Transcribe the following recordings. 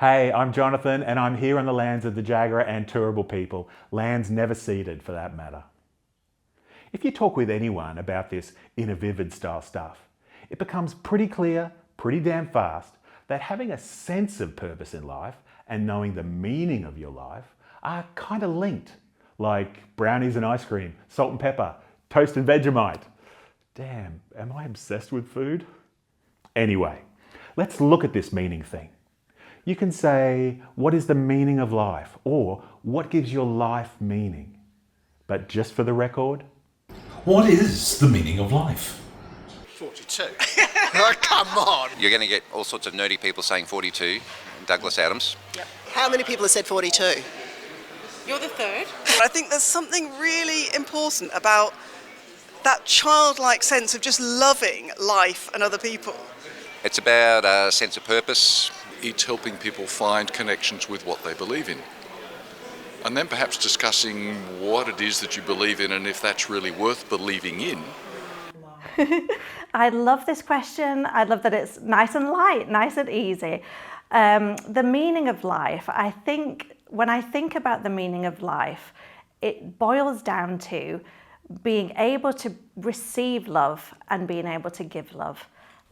Hey, I'm Jonathan and I'm here on the lands of the Jagera and Turrbal people, lands never ceded for that matter. If you talk with anyone about this inner vivid style stuff, it becomes pretty clear, pretty damn fast, that having a sense of purpose in life and knowing the meaning of your life are kind of linked, like brownies and ice cream, salt and pepper, toast and Vegemite. Damn, am I obsessed with food? Anyway, let's look at this meaning thing. You can say, what is the meaning of life? Or what gives your life meaning? But just for the record, what is the meaning of life? 42. Oh, come on. You're going to get all sorts of nerdy people saying 42, Douglas Adams. Yep. How many people have said 42? You're the third. I think there's something really important about that childlike sense of just loving life and other people. It's about a sense of purpose. It's helping people find connections with what they believe in. And then perhaps discussing what it is that you believe in and if that's really worth believing in. I love this question. I love that it's nice and light, nice and easy. The meaning of life, I think, when I think about the meaning of life, it boils down to being able to receive love and being able to give love.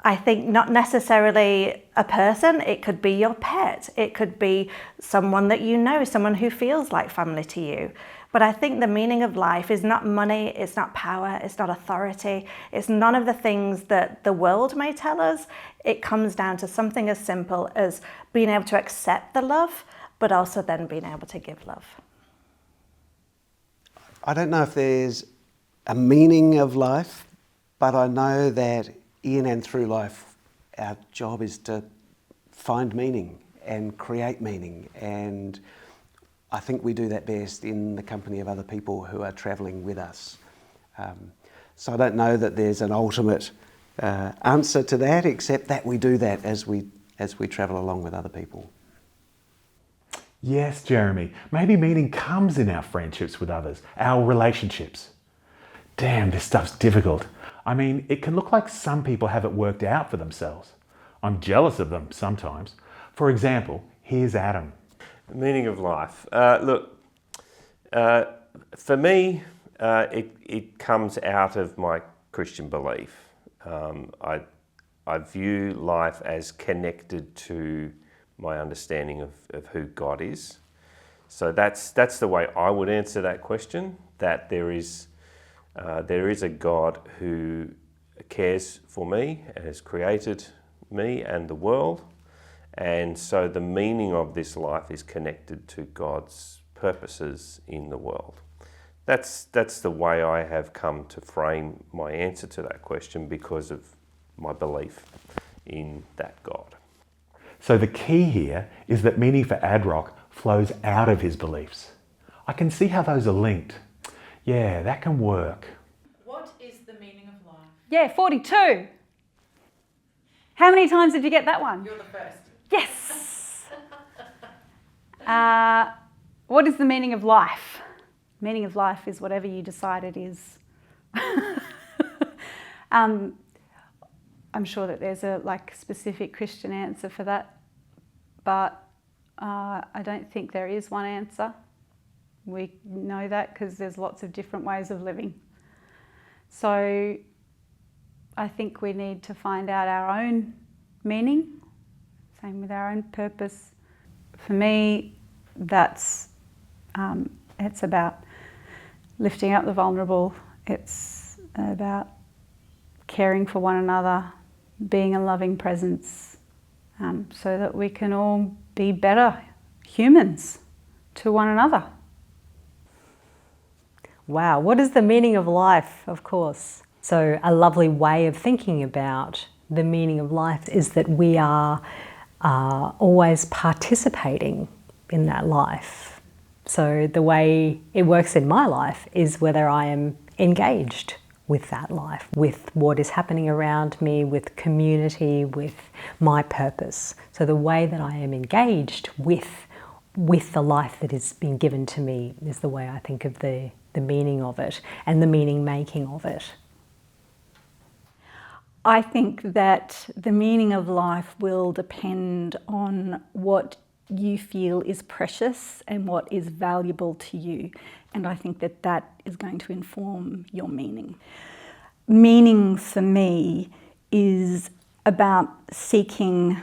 I think not necessarily a person, it could be your pet, it could be someone that you know, someone who feels like family to you. But I think the meaning of life is not money, it's not power, it's not authority, it's none of the things that the world may tell us. It comes down to something as simple as being able to accept the love, but also then being able to give love. I don't know if there's a meaning of life, but I know that in and through life, our job is to find meaning and create meaning. And I think we do that best in the company of other people who are travelling with us. So I don't know that there's an ultimate answer to that, except that we do that as we travel along with other people. yes, Jeremy, maybe meaning comes in our friendships with others, our relationships. Damn, this stuff's difficult. I mean, it can look like some people have it worked out for themselves. I'm jealous of them sometimes. For example, here's Adam. The meaning of life. For me, it comes out of my Christian belief. I view life as connected to my understanding of who God is. So that's the way I would answer that question, that there is a God who cares for me and has created me and the world. And so the meaning of this life is connected to God's purposes in the world. That's the way I have come to frame my answer to that question because of my belief in that God. So the key here is that meaning for Adrock flows out of his beliefs. I can see how those are linked. Yeah, that can work. What is the meaning of life? Yeah, 42. How many times did you get that one? You're the first. Yes. What is the meaning of life? Meaning of life is whatever you decide it is. I'm sure that there's a specific Christian answer for that, but I don't think there is one answer. We know that because there's lots of different ways of living. So I think we need to find out our own meaning, same with our own purpose. For me, that's it's about lifting up the vulnerable. It's about caring for one another, being a loving presence, so that we can all be better humans to one another. Wow, what is the meaning of life, of course? So a lovely way of thinking about the meaning of life is that we are always participating in that life. So the way it works in my life is whether I am engaged with that life, with what is happening around me, with community, with my purpose. So the way that I am engaged with the life that is being given to me is the way I think of the meaning of it and the meaning making of it. I think that the meaning of life will depend on what you feel is precious and what is valuable to you. And I think that that is going to inform your meaning. Meaning for me is about seeking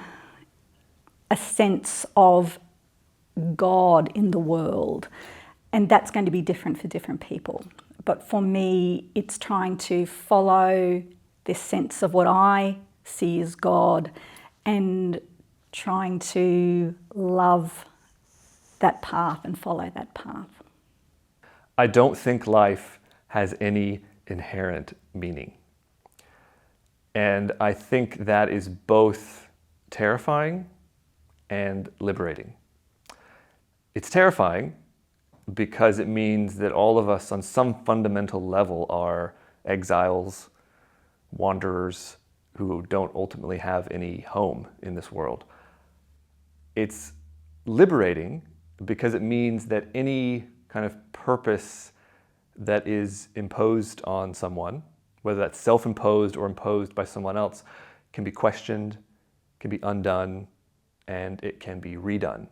a sense of God in the world. And that's going to be different for different people. But for me, it's trying to follow this sense of what I see as God and trying to love that path and follow that path. I don't think life has any inherent meaning. And I think that is both terrifying and liberating. It's terrifying because it means that all of us on some fundamental level are exiles, wanderers who don't ultimately have any home in this world. It's liberating because it means that any kind of purpose that is imposed on someone, whether that's self-imposed or imposed by someone else, can be questioned, can be undone, and it can be redone.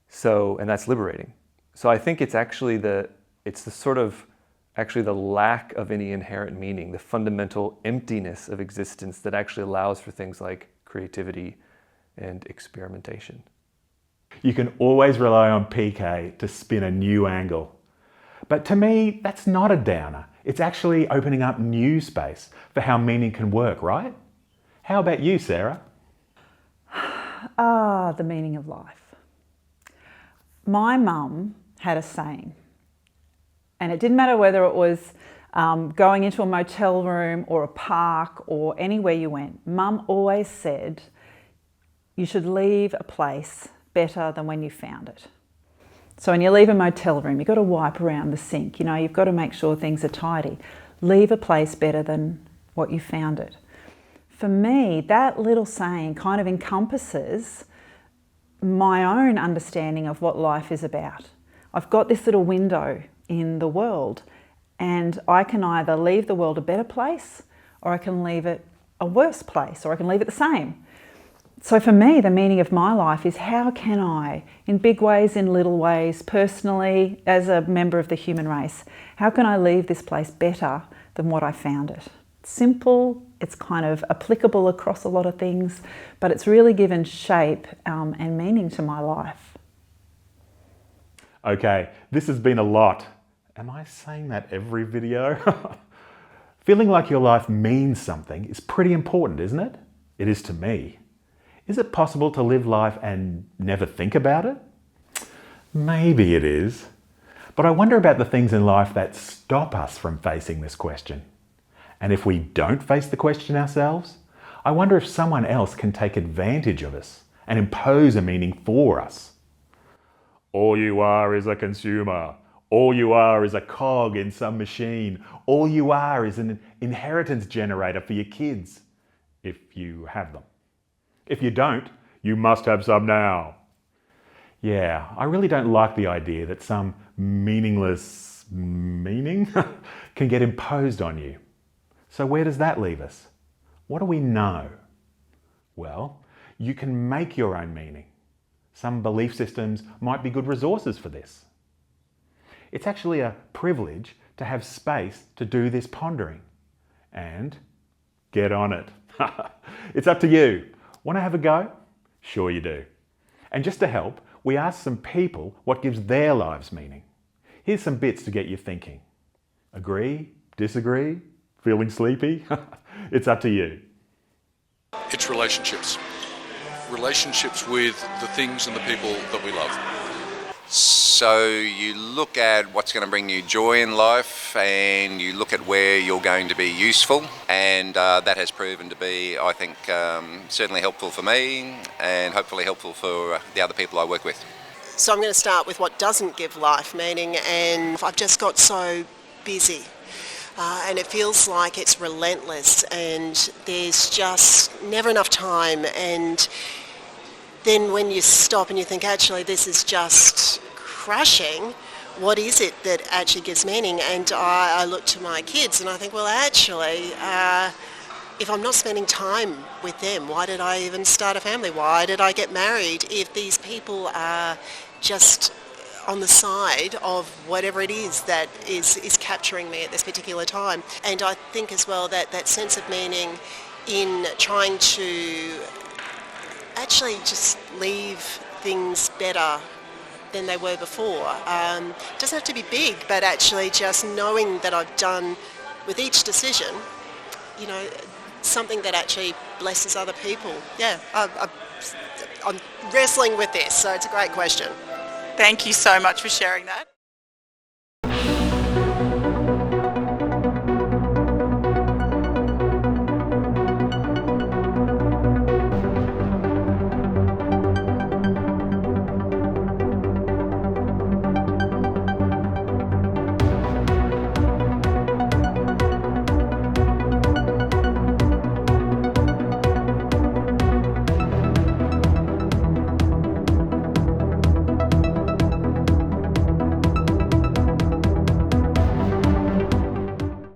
So, and that's liberating. So I think it's actually the lack of any inherent meaning, the fundamental emptiness of existence that actually allows for things like creativity and experimentation. You can always rely on PK to spin a new angle. But to me, that's not a downer. It's actually opening up new space for how meaning can work, right? How about you, Sarah? The meaning of life. My mum had a saying, and it didn't matter whether it was going into a motel room or a park or anywhere you went. Mum always said, you should leave a place better than when you found it. So when you leave a motel room, you've got to wipe around the sink, you've got to make sure things are tidy. Leave a place better than what you found it. For me, that little saying kind of encompasses my own understanding of what life is about. I've got this little window in the world, and I can either leave the world a better place, or I can leave it a worse place, or I can leave it the same. So for me, the meaning of my life is how can I, in big ways, in little ways, personally, as a member of the human race, how can I leave this place better than what I found it? It's simple, it's kind of applicable across a lot of things, but it's really given shape and meaning to my life. Okay, this has been a lot. Am I saying that every video? Feeling like your life means something is pretty important, isn't it? It is to me. Is it possible to live life and never think about it? Maybe it is. But I wonder about the things in life that stop us from facing this question. And if we don't face the question ourselves, I wonder if someone else can take advantage of us and impose a meaning for us. All you are is a consumer. All you are is a cog in some machine. All you are is an inheritance generator for your kids, if you have them. If you don't, you must have some now. Yeah, I really don't like the idea that some meaningless meaning can get imposed on you. So where does that leave us? What do we know? Well, you can make your own meaning. Some belief systems might be good resources for this. It's actually a privilege to have space to do this pondering. And get on it. It's up to you. Want to have a go? Sure you do. And just to help, we asked some people what gives their lives meaning. Here's some bits to get you thinking. Agree? Disagree? Feeling sleepy? It's up to you. It's relationships. Relationships with the things and the people that we love. So you look at what's going to bring you joy in life, and you look at where you're going to be useful, and that has proven to be, I think, certainly helpful for me and hopefully helpful for the other people I work with. So I'm going to start with what doesn't give life meaning, and I've just got so busy. And it feels like it's relentless, and there's just never enough time. And then when you stop and you think, actually, this is just crushing, what is it that actually gives meaning? And I look to my kids and I think, well, actually, if I'm not spending time with them, why did I even start a family? Why did I get married if these people are just on the side of whatever it is that is capturing me at this particular time? And I think as well that that sense of meaning in trying to actually just leave things better than they were before. Doesn't have to be big, but actually just knowing that I've done with each decision, you know, something that actually blesses other people. Yeah, I'm wrestling with this, so it's a great question. Thank you so much for sharing that.